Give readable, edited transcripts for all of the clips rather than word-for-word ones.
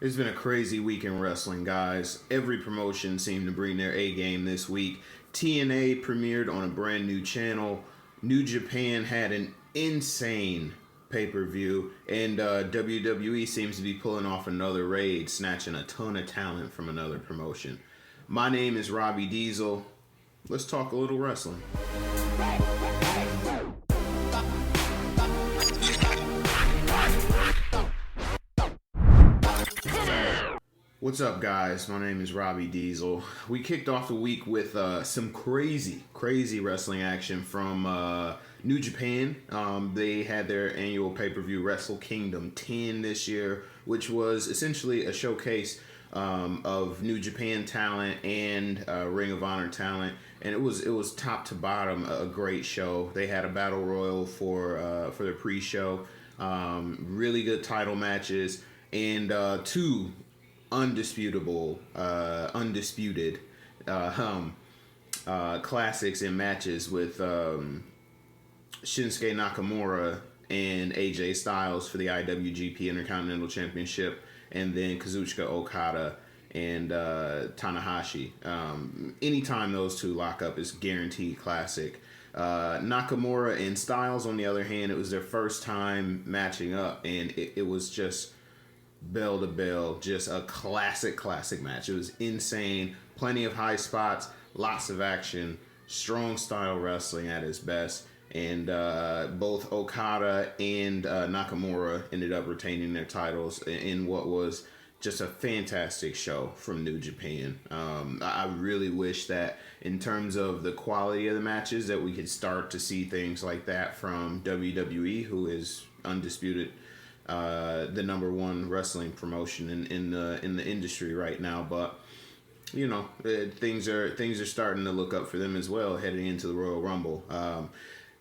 It's been a crazy week in wrestling, guys. Every promotion seemed to bring their A game this week. TNA premiered on a brand new channel. New Japan had an insane pay per view. And WWE seems to be pulling off another raid, snatching a ton of talent from another promotion. My name is Robbie Diesel. Let's talk a little wrestling. What's up, guys? My name is Robbie Diesel. We kicked off the week with some crazy wrestling action from New Japan. They had their annual pay-per-view Wrestle Kingdom 10 this year, which was essentially a showcase of New Japan talent and Ring of Honor talent, and it was top to bottom a great show. They had a battle royal for their pre-show, really good title matches, and two undisputed classics in matches with Shinsuke Nakamura and AJ Styles for the IWGP Intercontinental Championship, and then Kazuchika Okada and Tanahashi. Anytime those two lock up is guaranteed classic. Nakamura and Styles, on the other hand, it was their first time matching up, and it was just bell to bell, just a classic match. It was insane, plenty of high spots, lots of action, strong style wrestling at its best, and both Okada and Nakamura ended up retaining their titles in what was just a fantastic show from New Japan. I really wish that in terms of the quality of the matches that we could start to see things like that from WWE, who is undisputed the number one wrestling promotion in the industry right now. But you know, things are starting to look up for them as well heading into the Royal Rumble.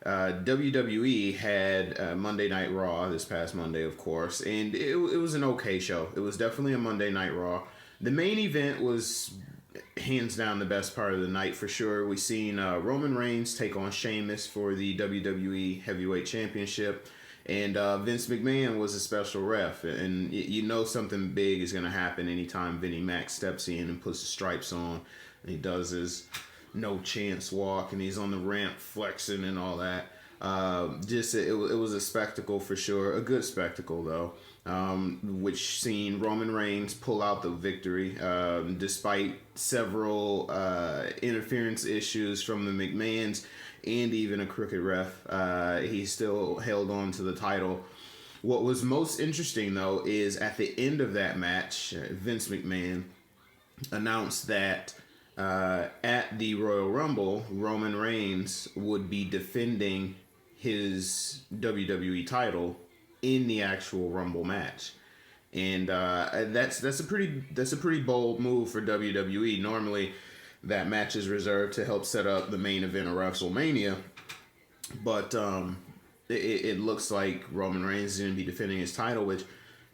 WWE had Monday Night Raw this past Monday, of course, and it was an okay show. It was definitely a Monday Night Raw. The main event was hands down the best part of the night for sure. We seen Roman Reigns take on Sheamus for the WWE Heavyweight Championship. And Vince McMahon was a special ref. And you know something big is going to happen anytime Vinnie Mac steps in and puts the stripes on. And he does his no chance walk. And he's on the ramp flexing and all that. It was a spectacle for sure. A good spectacle, though. Which seen Roman Reigns pull out the victory. Despite several interference issues from the McMahons and even a crooked ref, he still held on to the title. What was most interesting, though, is at the end of that match, Vince McMahon announced that at the Royal Rumble, Roman Reigns would be defending his WWE title in the actual Rumble match. And that's a pretty bold move for WWE. Normally, that match is reserved to help set up the main event of WrestleMania. But it looks like Roman Reigns is going to be defending his title, which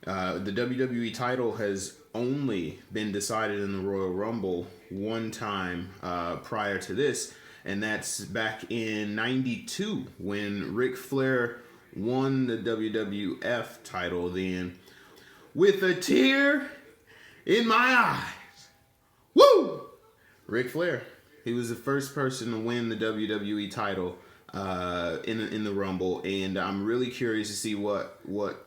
the WWE title has only been decided in the Royal Rumble one time prior to this, and that's back in '92 when Ric Flair won the WWF title then with a tear in my eyes. Woo! Ric Flair. He was the first person to win the WWE title in the Rumble, and I'm really curious to see what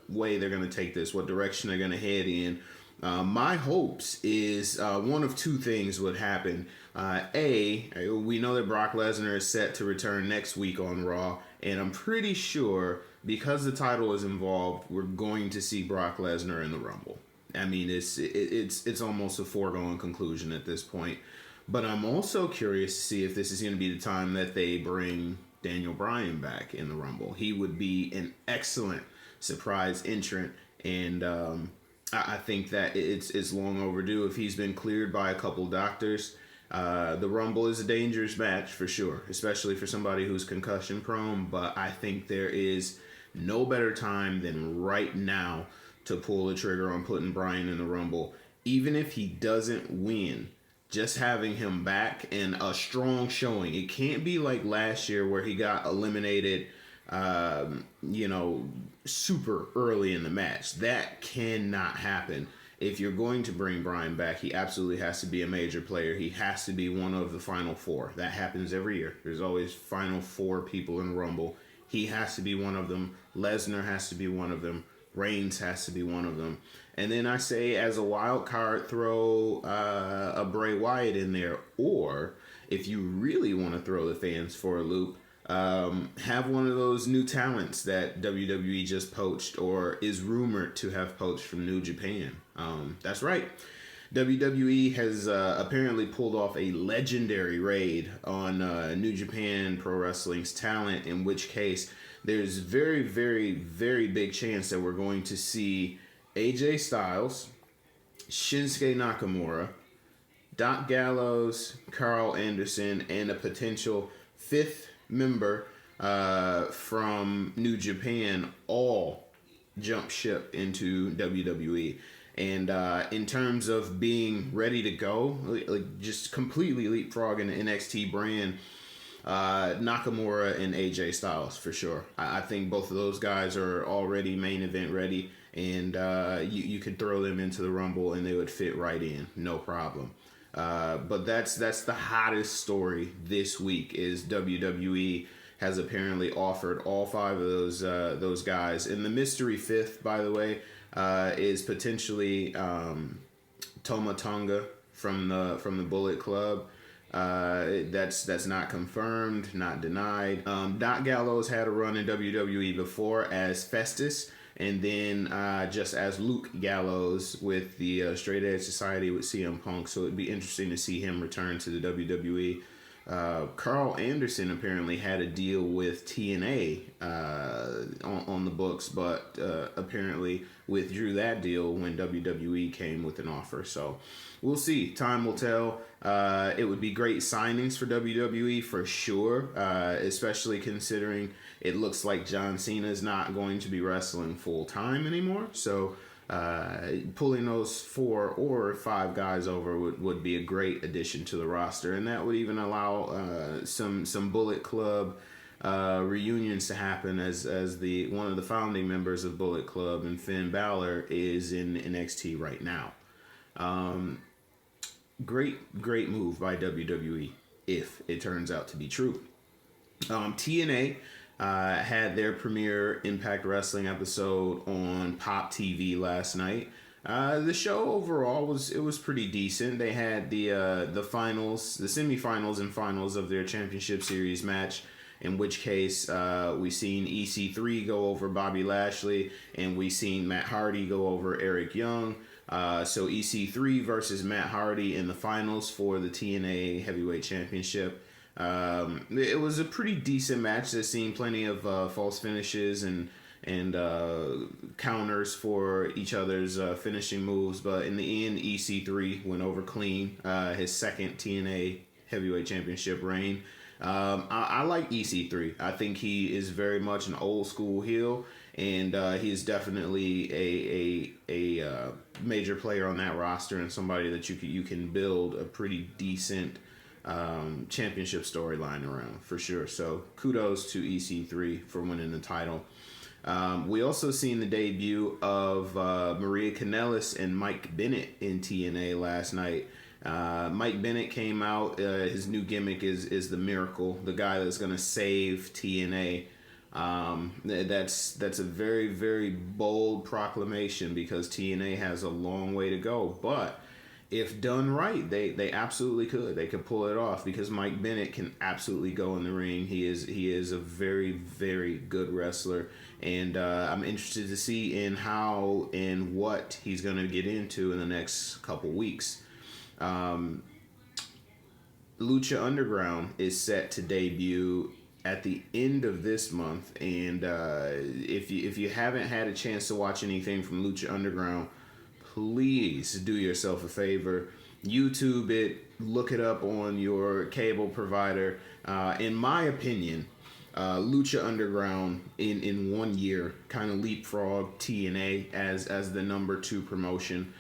way they're going to take this, what direction they're going to head in. My hopes is one of two things would happen. We know that Brock Lesnar is set to return next week on Raw, and I'm pretty sure because the title is involved, we're going to see Brock Lesnar in the Rumble. I mean, it's almost a foregone conclusion at this point. But I'm also curious to see if this is going to be the time that they bring Daniel Bryan back in the Rumble. He would be an excellent surprise entrant, and I think that it's long overdue. If he's been cleared by a couple doctors, the Rumble is a dangerous match for sure, especially for somebody who's concussion prone. But I think there is no better time than right now to pull the trigger on putting Bryan in the Rumble. Even if he doesn't win, just having him back and a strong showing. It can't be like last year where he got eliminated, super early in the match. That cannot happen. if you're going to bring Bryan back, he absolutely has to be a major player. He has to be one of the final four. That happens every year. There's always final four people in the Rumble. He has to be one of them. Lesnar has to be one of them. Reigns has to be one of them. And then I say, as a wild card, throw a Bray Wyatt in there. Or, if you really want to throw the fans for a loop, have one of those new talents that WWE just poached or is rumored to have poached from New Japan. That's right. WWE has apparently pulled off a legendary raid on New Japan Pro Wrestling's talent, in which case there's very, very, very big chance that we're going to see AJ Styles, Shinsuke Nakamura, Doc Gallows, Carl Anderson, and a potential fifth member from New Japan all jump ship into WWE. And in terms of being ready to go, like just completely leapfrogging the NXT brand, Nakamura and AJ Styles for sure. I think both of those guys are already main event ready, and you could throw them into the Rumble and they would fit right in, no problem. But that's the hottest story this week is WWE has apparently offered all five of those guys. And the mystery fifth, by the way, is potentially Toma Tonga from the Bullet Club. That's not confirmed, not denied. Doc Gallows had a run in WWE before as Festus, and then just as Luke Gallows with the Straight Edge Society with CM Punk. So it'd be interesting to see him return to the WWE. Carl Anderson apparently had a deal with TNA on the books, but apparently withdrew that deal when WWE came with an offer. So we'll see. Time will tell. It would be great signings for WWE for sure, especially considering it looks like John Cena is not going to be wrestling full time anymore. So pulling those 4 or 5 guys over would be a great addition to the roster, and that would even allow some Bullet Club reunions to happen as one of the founding members of Bullet Club and Finn Balor is in NXT right now. Great move by WWE if it turns out to be true. TNA had their premiere Impact Wrestling episode on Pop TV last night. The show overall was pretty decent. They had the finals, the semifinals and finals of their championship series match, in which case we seen EC3 go over Bobby Lashley, and we seen Matt Hardy go over Eric Young. So EC3 versus Matt Hardy in the finals for the TNA Heavyweight Championship. It was a pretty decent match. There's seen plenty of false finishes and counters for each other's finishing moves, but in the end, EC3 went over clean. His second TNA Heavyweight Championship reign. I like EC3. I think he is very much an old school heel, and he is definitely a major player on that roster and somebody that you can build a pretty decent championship storyline around for sure. So kudos to EC3 for winning the title. We also seen the debut of Maria Kanellis and Mike Bennett in TNA last night. Mike Bennett came out. His new gimmick is the Miracle, the guy that's going to save TNA. That's a very, very bold proclamation because TNA has a long way to go. But if done right, they absolutely could. They could pull it off because Mike Bennett can absolutely go in the ring. He is a very, very good wrestler, and I'm interested to see in how and what he's going to get into in the next couple weeks. Lucha Underground is set to debut at the end of this month, and if you haven't had a chance to watch anything from Lucha Underground, please do yourself a favor, YouTube it, look it up on your cable provider. In my opinion, Lucha Underground in 1 year kind of leapfrogged TNA as the number 2 promotion.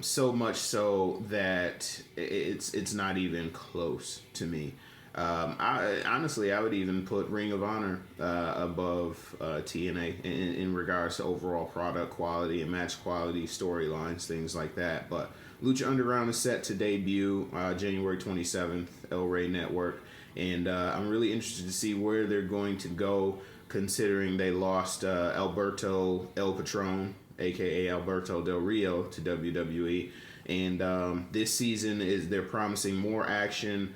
So much so that it's not even close to me. I would even put Ring of Honor above TNA in regards to overall product quality and match quality, storylines, things like that. But Lucha Underground is set to debut January 27th, El Rey Network, and I'm really interested to see where they're going to go, considering they lost Alberto El Patron, aka Alberto Del Rio, to WWE. And this season they're promising more action,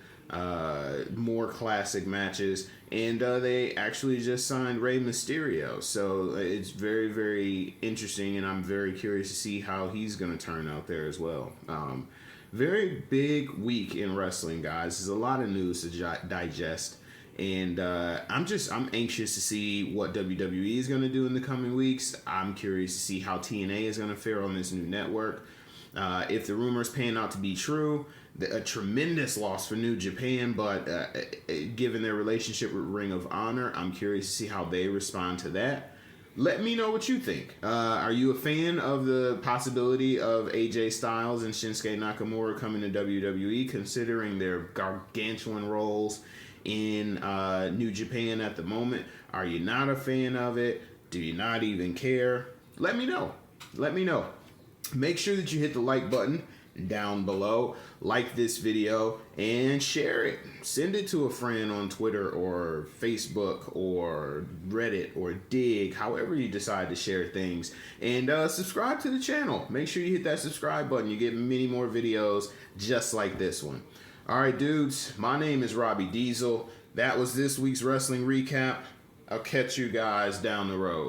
more classic matches, and they actually just signed Rey Mysterio. So it's very, very interesting, and I'm very curious to see how he's going to turn out there as well. Very big week in wrestling, guys. There's a lot of news to digest. And I'm anxious to see what WWE is going to do in the coming weeks. I'm curious to see how TNA is going to fare on this new network. If the rumors pan out to be true, a tremendous loss for New Japan, but given their relationship with Ring of Honor, I'm curious to see how they respond to that. Let me know what you think. Are you a fan of the possibility of AJ Styles and Shinsuke Nakamura coming to WWE, considering their gargantuan roles in New Japan at the moment? Are you not a fan of it? Do you not even care? Let me know. Make sure that you hit the like button down below, like this video, and share it. Send it to a friend on Twitter or Facebook or Reddit or Dig, however you decide to share things. And subscribe to the channel. Make sure you hit that subscribe button. You get many more videos just like this one. All right, dudes, my name is Robbie Diesel. That was this week's wrestling recap. I'll catch you guys down the road.